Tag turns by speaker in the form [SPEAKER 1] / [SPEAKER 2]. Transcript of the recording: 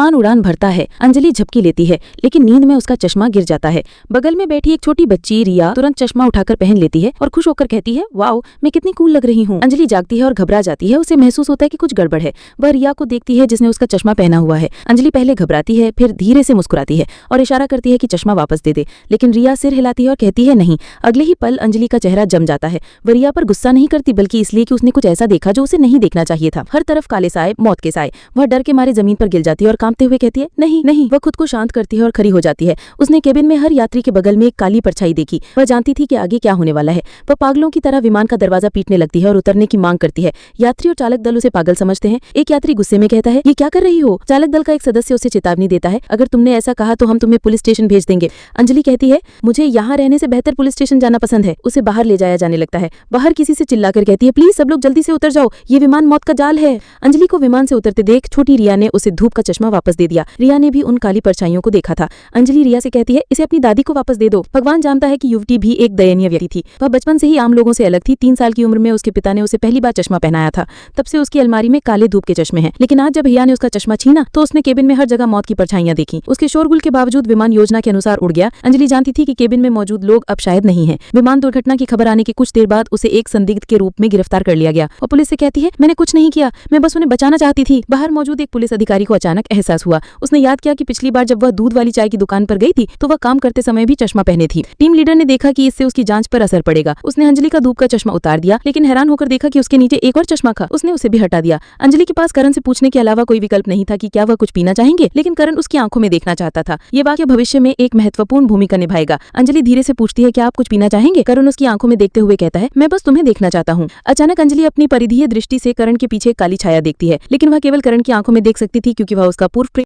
[SPEAKER 1] मान उड़ान भरता है। अंजलि झपकी लेती है, लेकिन नींद में उसका चश्मा गिर जाता है। बगल में बैठी एक छोटी बच्ची रिया तुरंत चश्मा उठाकर पहन लेती है और खुश होकर कहती है, वाओ, मैं कितनी कूल लग रही हूँ। अंजलि जागती है और घबरा जाती है। उसे महसूस होता है कि कुछ गड़बड़ है। वह रिया को देखती है जिसने उसका चश्मा पहना हुआ है। अंजलि पहले घबराती है, फिर धीरे से मुस्कुराती है और इशारा करती है कि चश्मा वापस दे दे, लेकिन रिया सिर हिलाती है और कहती है नहीं। अगले ही पल अंजलि का चेहरा जम जाता है। वह रिया पर गुस्सा नहीं करती, बल्कि इसलिए कि उसने कुछ ऐसा देखा जो उसे नहीं देखना चाहिए था। हर तरफ काले साए, मौत के साए। वह डर के मारे जमीन पर गिर जाती है और कांपते हुए कहती है, नहीं नहीं। वह खुद को शांत करती है और खड़ी हो जाती है। उसने केबिन में हर यात्री के बगल में एक काली परछाई देखी। वह जानती थी कि आगे क्या होने वाला है। वह पागलों की तरह विमान का दरवाजा पीटने लगती है और उतरने की मांग करती है। यात्री और चालक दल उसे पागल समझते हैं। एक यात्री गुस्से में कहता है, ये क्या कर रही हो? चालक दल का एक सदस्य उसे चेतावनी देता है, अगर तुमने ऐसा कहा तो हम तुम्हें पुलिस स्टेशन भेज देंगे। अंजलि कहती है, मुझे यहाँ रहने से बेहतर पुलिस स्टेशन जाना पसंद है। उसे बाहर ले जाया जाने लगता है। बाहर किसी से चिल्लाकर कहती है, प्लीज सब लोग जल्दी से उतर जाओ, ये विमान मौत का जाल है। अंजलि को विमान से उतरते देख छोटी रिया ने उसे धूप का चश्मा वापस दे दिया। रिया ने भी उन काली परछाइयों को देखा था। अंजलि रिया से कहती है, इसे अपनी दादी को वापस दे दो। भगवान जानता है कि युवती भी एक दयनीय व्यक्ति थी। वह बचपन से ही आम लोगों से अलग थी। 3 साल की उम्र में उसके पिता ने उसे पहली बार चश्मा पहनाया था। तब से उसकी अलमारी में काले धूप के चश्मे हैं। लेकिन आज जब भैया ने उसका चश्मा छीना तो उसने केबिन में हर जगह मौत की परछाइयां देखी। उसके शोरगुल के बावजूद विमान योजना के अनुसार उड़ गया। अंजलि जानती थी कि केबिन में मौजूद लोग अब शायद नहीं है। विमान दुर्घटना की खबर आने के कुछ देर बाद उसे एक संदिग्ध के रूप में गिरफ्तार कर लिया गया और पुलिस से कहती है, मैंने कुछ नहीं किया, मैं बस उन्हें बचाना चाहती थी। बाहर मौजूद एक पुलिस अधिकारी को अचानक एहसास हुआ। उसने याद किया कि पिछली बार जब वह दूध वाली चाय की दुकान पर गई थी तो वह काम करते समय भी चश्मा पहने थी। टीम लीडर ने देखा कि इससे उसकी जांच पर असर पड़ेगा। उसने अंजलि का धूप का चश्मा उतार दिया, लेकिन हैरान होकर देखा कि उसके नीचे एक और चश्मा था। उसने उसे भी हटा दिया। अंजलि के पास करण से पूछने के अलावा कोई विकल्प नहीं था कि क्या वह कुछ पीना चाहेंगे, लेकिन करण उसकी आंखों में देखना चाहता था। ये वाक्य भविष्य में एक महत्वपूर्ण भूमिका निभाएगा। अंजलि धीरे से पूछती है, क्या आप कुछ पीना चाहेंगे? करण उसकी आंखों में देखते हुए कहता है, मैं बस तुम्हें देखना चाहता हूँ। अचानक अंजलि अपनी परिधीय दृष्टि से करण के पीछे काली छाया देखती है, लेकिन वह केवल करण की आंखों में देख सकती थी क्योंकि वह उसका पूर्व